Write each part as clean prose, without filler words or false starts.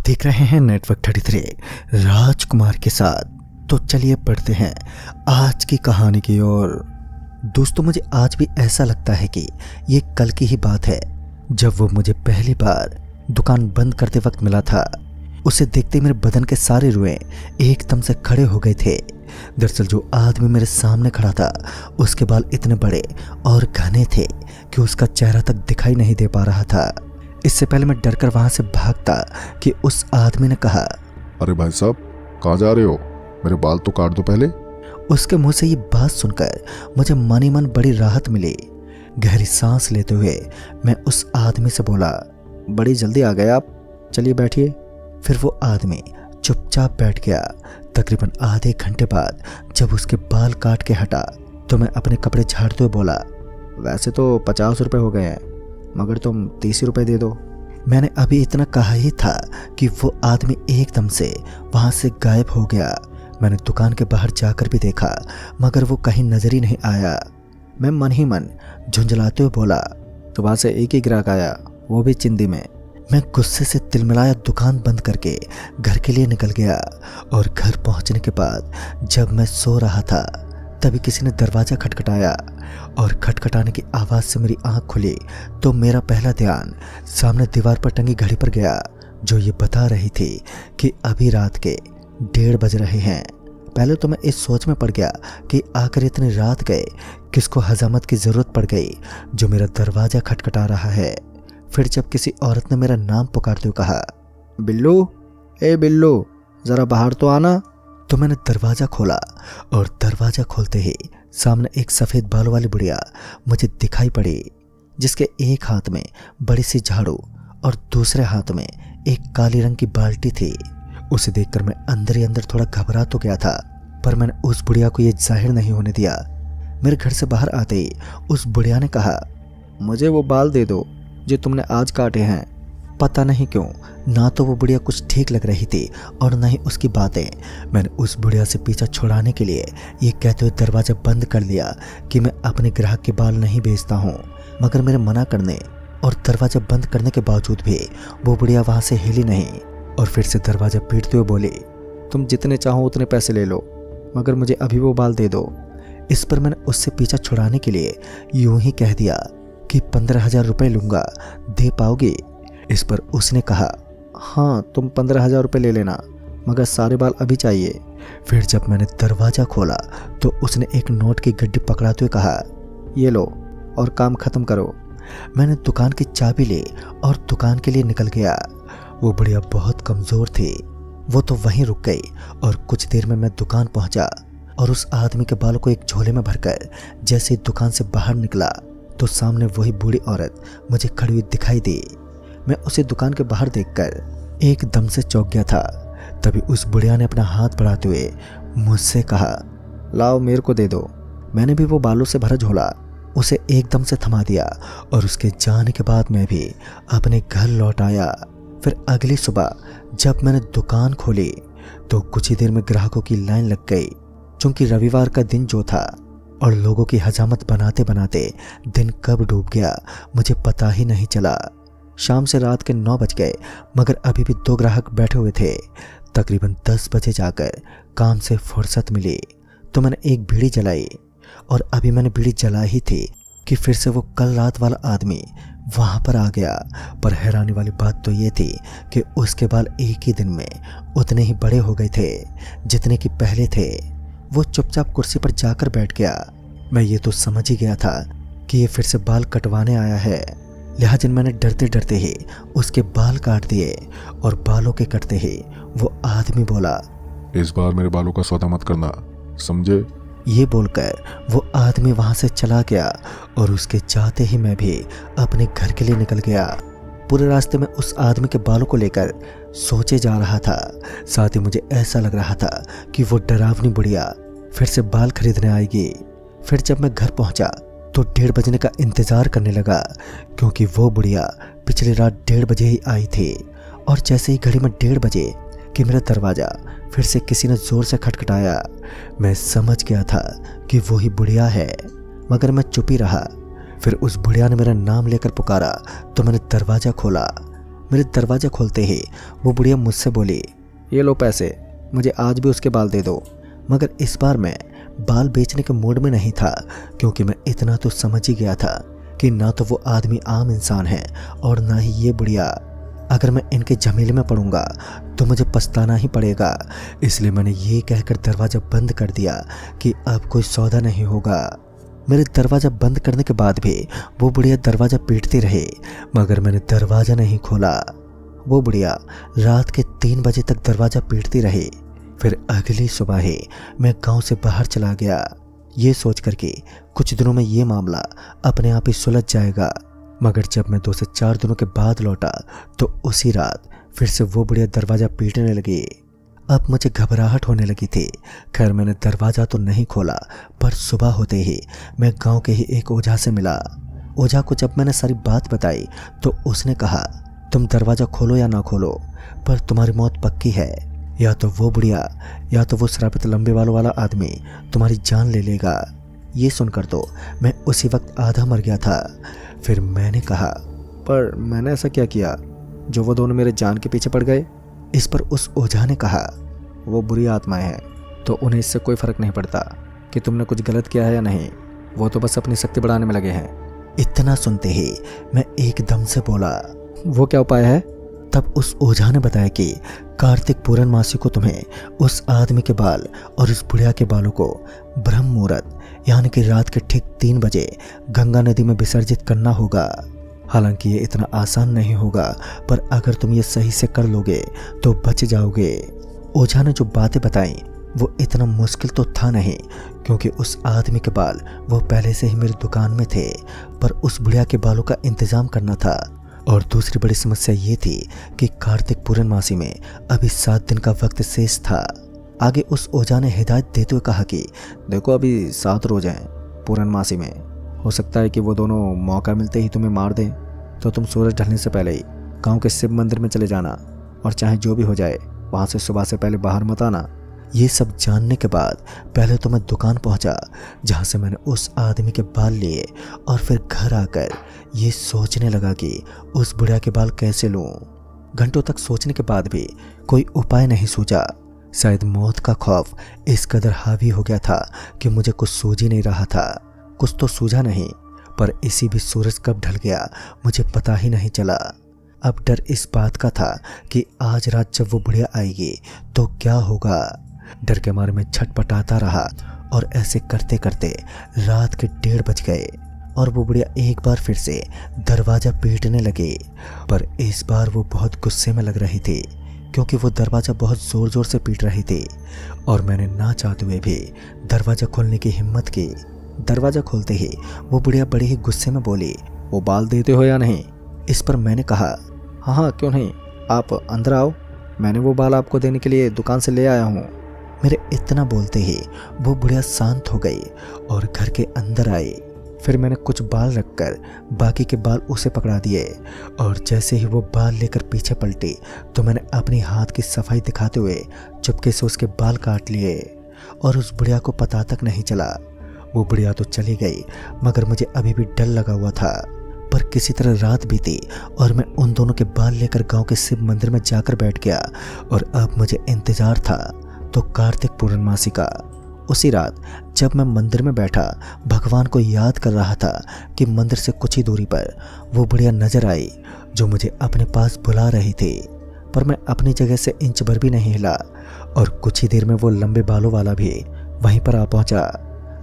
देख रहे हैं नेटवर्क 33 राजकुमार के साथ। तो चलिए पढ़ते हैं आज की कहानी की ओर। दोस्तों, मुझे आज भी ऐसा लगता है कि ये कल की ही बात है जब वो मुझे पहली बार दुकान बंद करते वक्त मिला था। उसे देखते मेरे बदन के सारे रुएं एकदम से खड़े हो गए थे। दरअसल जो आदमी मेरे सामने खड़ा था उसके बाल इतने बड़े और घने थे कि उसका चेहरा तक दिखाई नहीं दे पा रहा था। इससे पहले मैं डरकर वहां से भागता कि उस आदमी ने कहा, अरे भाई साहब, कहाँ जा रहे हो? मेरे बाल तो काट दो पहले। उसके मुंह से ये बात सुनकर मुझे मन ही मन बड़ी राहत मिली। गहरी सांस लेते हुए मैं उस आदमी से बोला, बड़ी जल्दी आ गए आप, चलिए बैठिए। फिर वो आदमी चुपचाप बैठ गया। तकरीबन आधे घंटे बाद जब उसके बाल काट के हटा तो मैं अपने कपड़े झाड़ते हुए बोला, वैसे तो 50 रुपये हो गए हैं, मगर तुम 30 रुपये दे दो। मैंने अभी इतना कहा ही था कि वो आदमी एकदम से वहां से गायब हो गया। मैंने दुकान के बाहर जाकर भी देखा मगर वो कहीं नजर ही नहीं आया। मैं मन ही मन झुंझलाते हुए बोला, तो वहां से एक ही ग्राहक आया, वो भी चिंदी में। मैं गुस्से से तिलमिलाया दुकान बंद करके घर के लिए निकल गया। और घर पहुंचने के बाद जब मैं सो रहा था तभी किसी ने दरवाज़ा खटखटाया और खटखटाने की आवाज़ से मेरी आंख खुली तो मेरा पहला ध्यान सामने दीवार पर टंगी घड़ी पर गया जो ये बता रही थी कि अभी रात के 1:30 बज रहे हैं। पहले तो मैं इस सोच में पड़ गया कि आखिर इतनी रात गए किसको हजामत की ज़रूरत पड़ गई जो मेरा दरवाज़ा खटखटा रहा है। फिर जब किसी औरत ने मेरा नाम पुकारते हुए कहा, बिल्लू, ए बिल्लू, ज़रा बाहर तो आना। तो मैंने दरवाज़ा खोला और दरवाज़ा खोलते ही सामने एक सफ़ेद बालों वाली बुढ़िया मुझे दिखाई पड़ी, जिसके एक हाथ में बड़ी सी झाड़ू और दूसरे हाथ में एक काली रंग की बाल्टी थी। उसे देखकर मैं अंदर ही अंदर थोड़ा घबरा तो गया था, पर मैंने उस बुढ़िया को ये जाहिर नहीं होने दिया। मेरे घर से बाहर आते ही उस बुढ़िया ने कहा, मुझे वो बाल दे दो जो तुमने आज काटे हैं। पता नहीं क्यों ना तो वो बुढ़िया कुछ ठीक लग रही थी और ना ही उसकी बातें। मैंने उस बुढ़िया से पीछा छुड़ाने के लिए ये कहते हुए दरवाज़ा बंद कर लिया कि मैं अपने ग्राहक के बाल नहीं बेचता हूँ। मगर मेरे मना करने और दरवाज़ा बंद करने के बावजूद भी वो बुढ़िया वहाँ से हिली नहीं और फिर से दरवाज़ा पीटते हुए बोली, तुम जितने चाहो उतने पैसे ले लो, मगर मुझे अभी वो बाल दे दो। इस पर मैंने उससे पीछा छुड़ाने के लिए यूं ही कह दिया कि 15,000 रुपये लूँगा, दे पाओगे? इस पर उसने कहा, हाँ तुम 15,000 रुपये ले लेना, मगर सारे बाल अभी चाहिए। फिर जब मैंने दरवाज़ा खोला तो उसने एक नोट की गड्डी पकड़ाते हुए कहा, ये लो और काम ख़त्म करो। मैंने दुकान की चाबी ली और दुकान के लिए निकल गया। वो बुढ़िया बहुत कमज़ोर थी, वो तो वहीं रुक गई और कुछ देर में मैं दुकान पहुंचा और उस आदमी के बालों को एक झोले में भरकर जैसे ही दुकान से बाहर निकला तो सामने वही बूढ़ी औरत मुझे खड़ी हुई दिखाई दी। मैं उसे दुकान के बाहर देखकर एकदम से चौंक गया था। तभी उस बुढ़िया ने अपना हाथ बढ़ाते हुए मुझसे कहा, लाओ मेरे को दे दो। मैंने भी वो बालों से भरा झोला उसे एकदम से थमा दिया और उसके जाने के बाद मैं भी अपने घर लौट आया। फिर अगली सुबह जब मैंने दुकान खोली तो कुछ ही देर में ग्राहकों की लाइन लग गई। चूंकि रविवार का दिन जो था और लोगों की हजामत बनाते बनाते दिन कब डूब गया मुझे पता ही नहीं चला। शाम से रात के 9 बज गए मगर अभी भी 2 ग्राहक बैठे हुए थे। तकरीबन 10 बजे जाकर काम से फुर्सत मिली तो मैंने एक बीड़ी जलाई और अभी मैंने बीड़ी जलाई ही थी कि फिर से वो कल रात वाला आदमी वहाँ पर आ गया। पर हैरानी वाली बात तो ये थी कि उसके बाल एक ही दिन में उतने ही बड़े हो गए थे जितने कि पहले थे। वो चुपचाप कुर्सी पर जाकर बैठ गया। मैं ये तो समझ ही गया था कि ये फिर से बाल कटवाने आया है, लिहाजा मैंने डरते डरते ही उसके बाल काट दिए। और बालों के कटते ही वो आदमी बोला, इस बार मेरे बालों का सौदा मत करना, समझे? ये बोलकर वो आदमी वहां से चला गया और उसके जाते ही मैं भी अपने घर के लिए निकल गया। पूरे रास्ते में उस आदमी के बालों को लेकर सोचे जा रहा था। साथ ही मुझे ऐसा लग रहा था कि वो डरावनी बुढ़िया फिर से बाल खरीदने आएगी। फिर जब मैं घर पहुंचा तो 1:30 बजने का इंतज़ार करने लगा, क्योंकि वो बुढ़िया पिछली रात 1:30 बजे ही आई थी। और जैसे ही घड़ी में 1:30 बजे कि मेरा दरवाज़ा फिर से किसी ने ज़ोर से खटखटाया, मैं समझ गया था कि वही बुढ़िया है, मगर मैं चुप ही रहा। फिर उस बुढ़िया ने मेरा नाम लेकर पुकारा तो मैंने दरवाज़ा खोला। मेरे दरवाज़ा खोलते ही वो बुढ़िया मुझसे बोली, ये लो पैसे, मुझे आज भी उसके बाल दे दो। मगर इस बार मैं बाल बेचने के मूड में नहीं था, क्योंकि मैं इतना तो समझ ही गया था कि ना तो वो आदमी आम इंसान है और ना ही ये बुढ़िया। अगर मैं इनके झमेले में पड़ूंगा तो मुझे पछताना ही पड़ेगा। इसलिए मैंने ये कहकर दरवाज़ा बंद कर दिया कि अब कोई सौदा नहीं होगा। मेरे दरवाज़ा बंद करने के बाद भी वो बुढ़िया दरवाज़ा पीटती रही, मगर मैंने दरवाज़ा नहीं खोला। वो बुढ़िया रात के 3 बजे तक दरवाज़ा पीटती रही। फिर अगली सुबह ही मैं गांव से बाहर चला गया, ये सोच कर कि कुछ दिनों में ये मामला अपने आप ही सुलझ जाएगा। मगर जब मैं 2 से 4 दिनों के बाद लौटा तो उसी रात फिर से वो बुढ़िया दरवाज़ा पीटने लगी। अब मुझे घबराहट होने लगी थी। खैर मैंने दरवाज़ा तो नहीं खोला, पर सुबह होते ही मैं गांव के ही एक ओझा से मिला। ओझा को जब मैंने सारी बात बताई तो उसने कहा, तुम दरवाज़ा खोलो या ना खोलो, पर तुम्हारी मौत पक्की है। या तो वो बुढ़िया या तो वो श्रापित लंबे बालों वाला आदमी तुम्हारी जान ले लेगा। ये सुनकर तो मैं उसी वक्त आधा मर गया था। फिर मैंने कहा, पर मैंने ऐसा क्या किया जो वो दोनों मेरे जान के पीछे पड़ गए? इस पर उस ओझा ने कहा, वो बुरी आत्माएं हैं तो उन्हें इससे कोई फर्क नहीं पड़ता कि तुमने कुछ गलत किया है या नहीं, वो तो बस अपनी शक्ति बढ़ाने में लगे हैं। इतना सुनते ही मैं एकदम से बोला, वो क्या उपाय है? तब उस ओझा ने बताया कि कार्तिक पूर्णमासी को तुम्हें उस आदमी के बाल और उस बुढ़िया के बालों को ब्रह्म मुहूर्त यानी कि रात के ठीक 3 बजे गंगा नदी में विसर्जित करना होगा। हालांकि ये इतना आसान नहीं होगा, पर अगर तुम ये सही से कर लोगे तो बच जाओगे। ओझा ने जो बातें बताई वो इतना मुश्किल तो था नहीं, क्योंकि उस आदमी के बाल वो पहले से ही मेरी दुकान में थे, पर उस बुढ़िया के बालों का इंतजाम करना था। और दूसरी बड़ी समस्या ये थी कि कार्तिक पूर्णमासी में अभी 7 दिन का वक्त शेष था। आगे उस ओझा ने हिदायत देते हुए कहा कि देखो, अभी 7 रोज हैं पूर्णमासी में, हो सकता है कि वो दोनों मौका मिलते ही तुम्हें मार दें, तो तुम सूरज ढलने से पहले ही गांव के शिव मंदिर में चले जाना, और चाहे जो भी हो जाए वहाँ से सुबह से पहले बाहर मत आना। ये सब जानने के बाद पहले तो मैं दुकान पहुंचा, जहां से मैंने उस आदमी के बाल लिए, और फिर घर आकर ये सोचने लगा कि उस बुढ़िया के बाल कैसे लूं। घंटों तक सोचने के बाद भी कोई उपाय नहीं सूझा। शायद मौत का खौफ इस कदर हावी हो गया था कि मुझे कुछ सूझ ही नहीं रहा था। कुछ तो सूझा नहीं, पर इसी भी सूरज कब ढल गया मुझे पता ही नहीं चला। अब डर इस बात का था कि आज रात जब वो बुढ़िया आएगी तो क्या होगा। डर के मारे मैं छटपटाता रहा, और ऐसे करते करते रात के 1:30 बज गए और वो बुढ़िया एक बार फिर से दरवाज़ा पीटने लगे। पर इस बार वो बहुत गुस्से में लग रही थी, क्योंकि वो दरवाज़ा बहुत ज़ोर ज़ोर से पीट रही थी, और मैंने ना चाहते हुए भी दरवाज़ा खोलने की हिम्मत की। दरवाज़ा खोलते ही वो बुढ़िया बड़े ही गुस्से में बोली, वो बाल देते हो या नहीं? इस पर मैंने कहा, हाँ हाँ क्यों नहीं, आप अंदर आओ, मैंने वो बाल आपको देने के लिए दुकान से ले आया हूँ। मेरे इतना बोलते ही वो बुढ़िया शांत हो गई और घर के अंदर आई। फिर मैंने कुछ बाल रखकर बाकी के बाल उसे पकड़ा दिए, और जैसे ही वो बाल लेकर पीछे पलटी तो मैंने अपनी हाथ की सफाई दिखाते हुए चुपके से उसके बाल काट लिए, और उस बुढ़िया को पता तक नहीं चला। वो बुढ़िया तो चली गई, मगर मुझे अभी भी डर लगा हुआ था। पर किसी तरह रात बीती और मैं उन दोनों के बाल लेकर गांव के शिव मंदिर में जाकर बैठ गया, और अब मुझे इंतजार था तो कार्तिक पूर्णमासी का। उसी रात जब मैं मंदिर में बैठा भगवान को याद कर रहा था कि मंदिर से कुछ ही दूरी पर वो बुढ़िया नजर आई, जो मुझे अपने पास बुला रही थी। पर मैं अपनी जगह से इंच भर भी नहीं हिला, और कुछ ही देर में वो लंबे बालों वाला भी वहीं पर आ पहुंचा।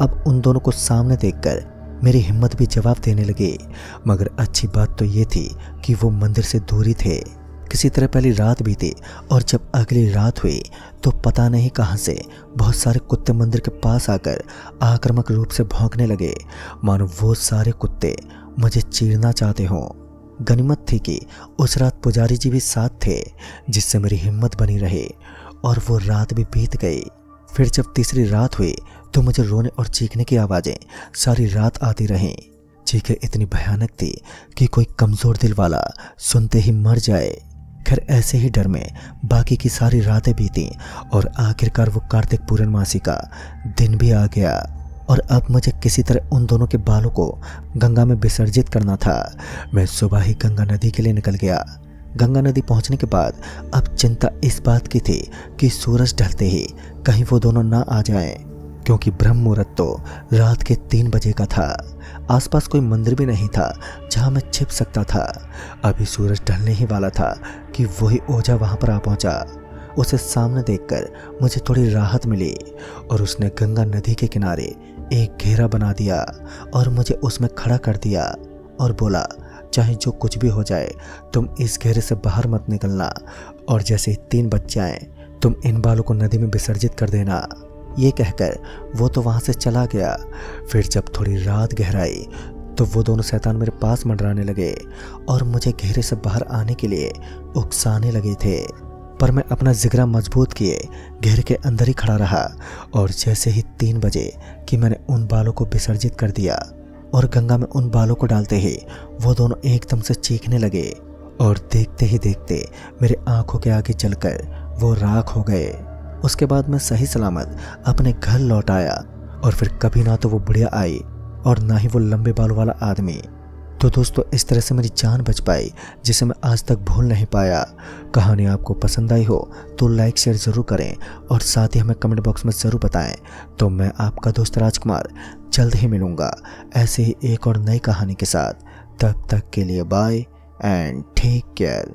अब उन दोनों को सामने देखकर मेरी हिम्मत भी जवाब देने लगी, मगर अच्छी बात तो ये थी कि वो मंदिर से दूरी थे। किसी तरह पहली रात बीती, और जब अगली रात हुई तो पता नहीं कहां से बहुत सारे कुत्ते मंदिर के पास आकर आक्रामक रूप से भौंकने लगे, मानो वो सारे कुत्ते मुझे चीरना चाहते हों। गनीमत थी कि उस रात पुजारी जी भी साथ थे, जिससे मेरी हिम्मत बनी रही, और वो रात भी बीत गई। फिर जब तीसरी रात हुई तो मुझे रोने और चीखने की आवाज़ें सारी रात आती रहीं। चीखें इतनी भयानक थी कि कोई कमज़ोर दिल वाला सुनते ही मर जाए। खैर ऐसे ही डर में बाकी की सारी रातें बीती, और आखिरकार वो कार्तिक पूर्णमासी का दिन भी आ गया, और अब मुझे किसी तरह उन दोनों के बालों को गंगा में विसर्जित करना था। मैं सुबह ही गंगा नदी के लिए निकल गया। गंगा नदी पहुंचने के बाद अब चिंता इस बात की थी कि सूरज ढलते ही कहीं वो दोनों ना आ जाएं, क्योंकि ब्रह्म मुहूर्त तो रात के 3 बजे का था। आसपास कोई मंदिर भी नहीं था जहां मैं छिप सकता था। अभी सूरज ढलने ही वाला था कि वही ओझा वहां पर आ पहुंचा। उसे सामने देखकर मुझे थोड़ी राहत मिली और उसने गंगा नदी के किनारे एक घेरा बना दिया और मुझे उसमें खड़ा कर दिया और बोला, चाहे जो कुछ भी हो जाए तुम इस घेरे से बाहर मत निकलना, और जैसे ही 3 बज जाए तुम इन बालों को नदी में विसर्जित कर देना। ये कहकर वो तो वहाँ से चला गया। फिर जब थोड़ी रात गहराई तो वो दोनों शैतान मेरे पास मंडराने लगे और मुझे घेरे से बाहर आने के लिए उकसाने लगे थे, पर मैं अपना जिगरा मजबूत किए घेरे के अंदर ही खड़ा रहा। और जैसे ही 3 बजे कि मैंने उन बालों को विसर्जित कर दिया और गंगा में उन बालों को डालते ही वो दोनों एकदम से चीखने लगे और देखते ही देखते मेरे आंखों के आगे जलकर वो राख हो गए। उसके बाद मैं सही सलामत अपने घर लौट आया और फिर कभी ना तो वो बुढ़िया आई और ना ही वो लंबे बालों वाला आदमी। तो दोस्तों, इस तरह से मेरी जान बच पाई जिसे मैं आज तक भूल नहीं पाया। कहानी आपको पसंद आई हो तो लाइक शेयर ज़रूर करें और साथ ही हमें कमेंट बॉक्स में ज़रूर बताएं। तो मैं आपका दोस्त राजकुमार जल्द ही मिलूँगा ऐसे ही एक और नई कहानी के साथ। तब तक के लिए बाय एंड टेक केयर।